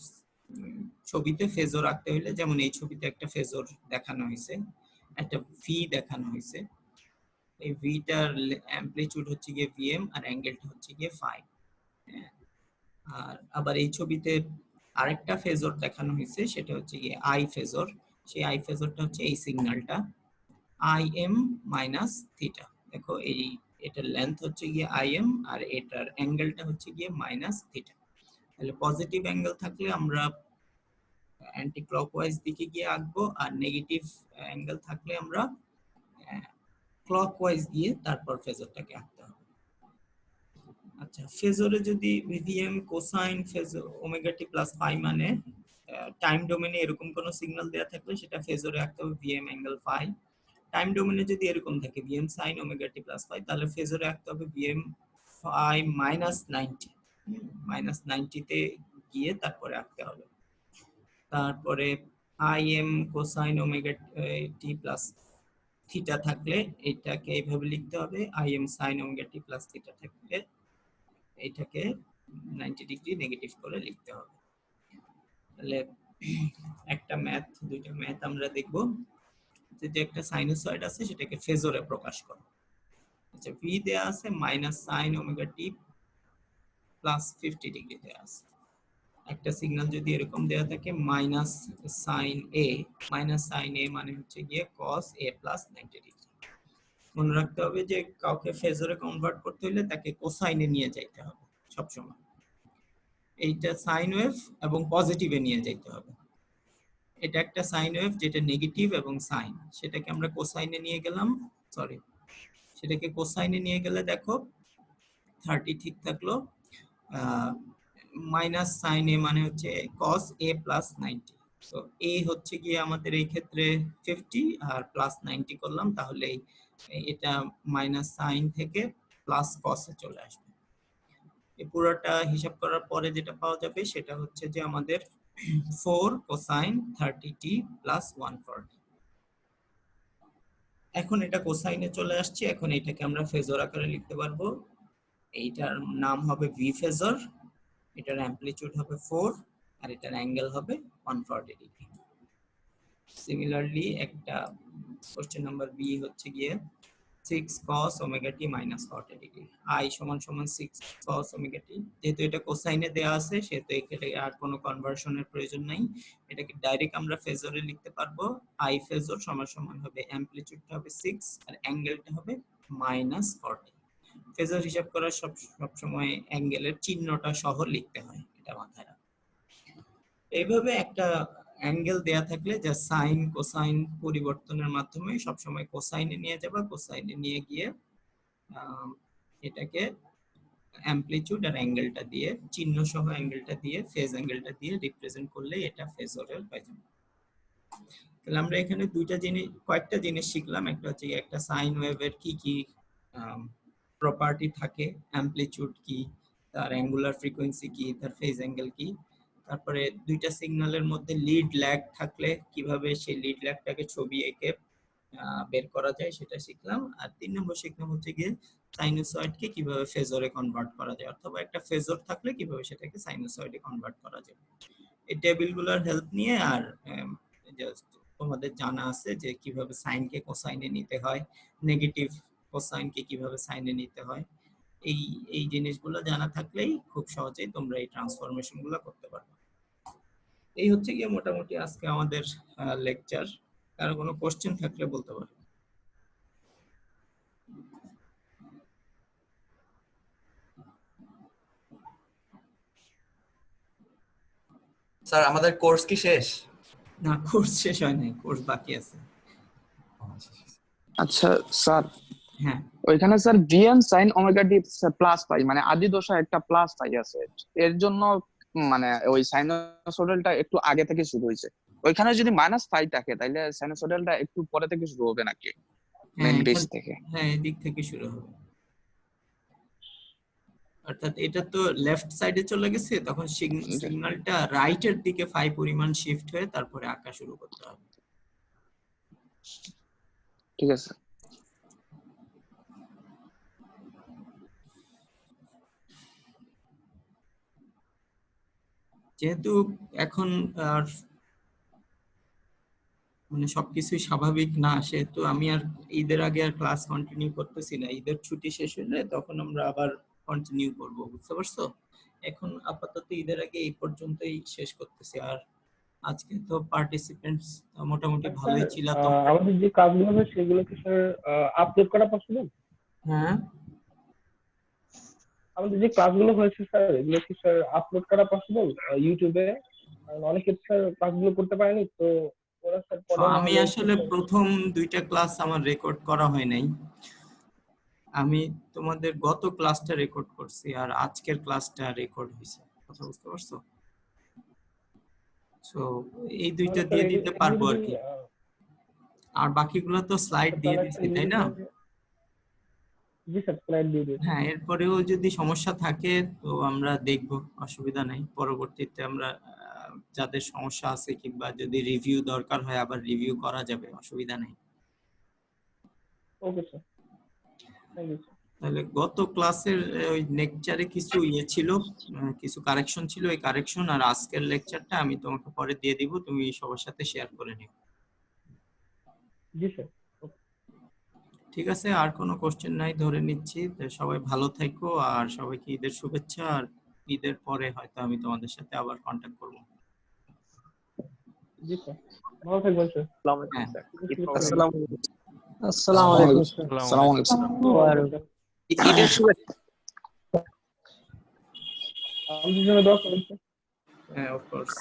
Speaker 1: ছবিতে ফেজর আঁকতে হলে, যেমন এই ছবিতে একটা ফেজর দেখানো হয়েছে, একটা ভি দেখানো হয়েছে। এই ভিটার অ্যামপ্লিটিউড হচ্ছে গিয়ে ভিএম আর অ্যাঙ্গেলটা হচ্ছে গিয়ে ফাই। আর আবার এই ছবিতে আরেকটা ফেজর দেখানো হয়েছে, সেটা হচ্ছে গিয়ে আই ফেজর। সেই আই ফেজরটা হচ্ছে এই সিগন্যালটা আই এম মাইনাস থিটা। দেখো এই এটার লেন্থ হচ্ছে গিয়ে আই এম আর এটার অ্যাঙ্গেলটা হচ্ছে গিয়ে মাইনাস থিটা। তাহলে পজিটিভ অ্যাঙ্গেল থাকলে আমরা অ্যান্টি ক্লকওয়াইজ দিকে গিয়ে আঁকবো, আর নেগেটিভ অ্যাঙ্গেল থাকলে আমরা ক্লকওয়াইজ গিয়ে তারপর ফেজরটাকে আঁকতে হবে। আচ্ছা, ফেজরে যদি VM cosine phasor omega t plus phi মানে টাইম ডোমেনে এরকম কোন সিগন্যাল দেয়া থাকলে সেটা ফেজরে আঁকতে হবে ভিএম অ্যাঙ্গেল ফাই। টাইম ডোমেনে যদি এরকম থাকে VM sign omega t plus phi, তাহলে ফেজরে আঁকতে হবে ভিএম ফাই মাইনাস 90, মাইনাস 90 তে গিয়ে তারপরে আঁকতে হবে। তারপরে I am cosine omega t plus theta থাকলে এটাকে এইভাবে লিখতে হবে, I am sign omega t plus theta থাকলে এটাকে 90 ডিগ্রি নেগেটিভ করে লিখতে হবে। তাহলে একটা ম্যাথ, দুইটা ম্যাথ আমরা দেখব। যে একটা সাইনোসয়েড আছে সেটাকে ফেজরে প্রকাশ করো। আচ্ছা, ভি দেয়া আছে minus sine omega t plus 50 degree দেয়া আছে। একটা সিগন্যাল যদি এরকম দেয়া থাকে মাইনাস সাইন এ, মাইনাস সাইন এ মানে হচ্ছে গিয়ে cos a প্লাস 90 ডিগ্রি। মনে রাখতে হবে যে কাউকে ফেজরে কনভার্ট করতে হলে তাকে কোসাইনে নিয়ে যাইতে হবে সব সময়। এইটা সাইন ওয়েভ এবং পজিটিভে নিয়ে যাইতে হবে। এটা একটা সাইন ওয়েভ যেটা নেগেটিভ এবং সাইন, সেটাকে আমরা কোসাইনে নিয়ে গেলাম, সরি সেটাকে কোসাইনে নিয়ে গেলে দেখো 30 ঠিক থাকলো। মাইনাস সাইন এ মানে হচ্ছে cos a প্লাস 90, তো এ হচ্ছে গিয়ে আমাদের এই ক্ষেত্রে 50 আর প্লাস 90 করলাম, তাহলে এটা মাইনাস সাইন থেকে প্লাস কসে চলে আসবে। এই পুরোটা হিসাব করার পরে যেটা পাওয়া যাবে সেটা হচ্ছে যে আমাদের 4 কোসাইন 30t প্লাস 140। এখন এটা কোসাইনে চলে আসছে, এখন এটাকে আমরা ফেজর আকারে লিখতে পারবো। এইটার নাম হবে ভি ফেজর, এটার অ্যামপ্লিটিউড হবে 4 আর এটার অ্যাঙ্গেল হবে 140 ডিগ্রি। সিমিলারলি একটা কোশ্চেন নাম্বার বি হচ্ছে গিয়ে 6 cos omega t minus 40 degree. i সমান সমান 6 cos omega t, যেহেতু এটা কোসাইনে দেয়া আছে সেহেতু এখানে আর কোনো কনভার্সনের প্রয়োজন নাই, এটাকে ডাইরেক্ট আমরা ফেজরে লিখতে পারবো। i ফেজর সমান সমান হবে অ্যামপ্লিটিউডটা হবে 6 আর অ্যাঙ্গেলটা হবে -40। ফেজর হিসাব করার সব সময় অ্যাঙ্গেলের চিহ্নটা সহ লিখতে হয়, এটা মাথায় রাখবেন। এইভাবে একটা অ্যাঙ্গেল দেয়া থাকলে যা সাইন কোসাইন পরিবর্তনের মাধ্যমে সবসময় কোসাইনে নিয়ে যাবে, কোসাইনে নিয়ে গিয়ে এটাকে অ্যামপ্লিটিউড আর অ্যাঙ্গেলটা দিয়ে চিহ্ন সহ অ্যাঙ্গেলটা দিয়ে ফেজ অ্যাঙ্গেলটা দিয়ে রিপ্রেজেন্ট করলে এটা ফেজরের হয়ে যাবে। তাহলে আমরা এখানে কয়েকটা জিনিস শিখলাম। একটা হচ্ছে একটা সাইন ওয়েভের কি কি প্রপার্টি থাকে, অ্যামপ্লিটিউড কি, তার অ্যাঙ্গুলার ফ্রিকোয়েন্সি কি, তার ফেজ অ্যাঙ্গেল কি, তারপরে দুইটা সিগন্যালের মধ্যে লিড ল্যাগ থাকলে কিভাবে সেই লিড ল্যাগটাকে ছবি এঁকে বের করা যায় সেটা শিখলাম। আর 3 নম্বর শিখলাম হচ্ছে গিয়ে সাইনোসয়েডকে কিভাবে ফেজরে কনভার্ট করা যায়, অথবা একটা ফেজর থাকলে কিভাবে সেটাকে সাইনোসয়েডে কনভার্ট করা যায়। এই টেবিলগুলোর হেল্প নিয়ে আর জাস্ট তোমাদের জানা আছে যে কিভাবে সাইনকে কোসাইনে নিতে হয়, নেগেটিভ কোসাইনকে কিভাবে সাইনে নিতে হয়। এই জিনিসগুলো জানা থাকলেই খুব সহজেই তোমরা এই ট্রান্সফরমেশনগুলো করতে পারবে। এই হচ্ছে গিয়ে মোটামুটি আজকে আমাদের লেকচার। কারো কোনো কোশ্চেন থাকলে বলতে পারো।
Speaker 5: স্যার আমাদের কোর্স কি শেষ?
Speaker 1: না, কোর্স শেষ হয় নাই, কোর্স বাকি আছে।
Speaker 3: আচ্ছা স্যার,
Speaker 1: হ্যাঁ,
Speaker 3: ওইখানে sir VM sign omega t plus পাই, মানে আদি দশা একটা প্লাস পাই আছে, এর জন্য মানে ওই সাইনোসয়েডালটা একটু আগে থেকে শুরু হয়েছে। ওইখানে যদি মাইনাস পাই থাকে তাহলে সাইনোসয়েডালটা একটু পরে থেকে শুরু হবে নাকি মেইন বেস থেকে?
Speaker 1: হ্যাঁ, এদিক থেকে শুরু হবে। অর্থাৎ এটা তো লেফট সাইডে চলে গেছে, তখন সিগন্যালটা রাইটের দিকে 5 পরিমাণ শিফট হয়ে তারপরে আঁকা শুরু করতে হবে।
Speaker 3: ঠিক আছে।
Speaker 1: যেহেতু এখন আর মানে সবকিছুই স্বাভাবিক না, সেহেতু আমি আর ঈদের আগে আর ক্লাস কন্টিনিউ করতেছি না। ঈদের ছুটি শেষ হলে তখন আমরা আবার কন্টিনিউ করব, বুঝতে পারছো? এখন আপাতত ঈদের আগে এই পর্যন্তই শেষ করতেছি। আর আজকে তো পার্টিসিপেন্টস মোটামুটি ভালোই ছিল। তো
Speaker 6: আমাদের যে কাজগুলো হবে সেগুলো কি স্যার আপলোড করা পসিবল?
Speaker 1: হ্যাঁ,
Speaker 6: আমাদের যে ক্লাসগুলো হয়েছে স্যার এগুলো কি স্যার আপলোড করা পসিবল ইউটিউবে? কারণ অনেকে স্যার ক্লাসগুলো করতে পারেনি, তো ওরা স্যার পরে
Speaker 1: আমি আসলে প্রথম 2টা ক্লাস আমার রেকর্ড করা হয় নাই। আমি তোমাদের গত ক্লাসটা রেকর্ড করছি আর আজকের ক্লাসটা রেকর্ড হয়েছে, কথা বুঝতে পারছো? সো এই দুইটা দিয়ে দিতে পারবো আর কি। আর বাকিগুলো তো স্লাইড দিয়ে দিচ্ছি, তাই না?
Speaker 6: জি স্যার, স্লাইড দিয়ে দিন।
Speaker 1: হ্যাঁ, এরপরেও যদি সমস্যা থাকে তো আমরা দেখব, অসুবিধা নাই। পরবর্তীতে আমরা যাদের সমস্যা আছে কিংবা যদি রিভিউ দরকার হয় আবার রিভিউ করা যাবে, অসুবিধা নাই।
Speaker 6: Okay sir, thank you sir.
Speaker 1: তাহলে গত ক্লাসের ওই লেকচারে কিছু ছিল, কিছু কারেকশন ছিল, এই কারেকশন আর আজকের লেকচারটা আমি তোমাকে পরে দিয়ে দিব, তুমি সবার সাথে শেয়ার করে নিও।
Speaker 6: জি স্যার।
Speaker 1: ঠিক আছে, আর কোনো কোশ্চেন নাই ধরে নিচ্ছি। তো সবাই ভালো থাকো আর সবাইকে ঈদের শুভেচ্ছা। আর ঈদের পরে হয়তো আমি তোমাদের সাথে আবার কন্ট্যাক্ট করব।
Speaker 6: জি স্যার, ভালো থাকবেন স্যার।
Speaker 1: হ্যাঁ,
Speaker 3: আসসালামু আলাইকুম স্যার। আসসালামু আলাইকুম।
Speaker 5: ঈদের শুভেচ্ছা।
Speaker 6: আমাদের জন্য দোয়া করুন স্যার।
Speaker 1: হ্যাঁ, অফ কোর্স।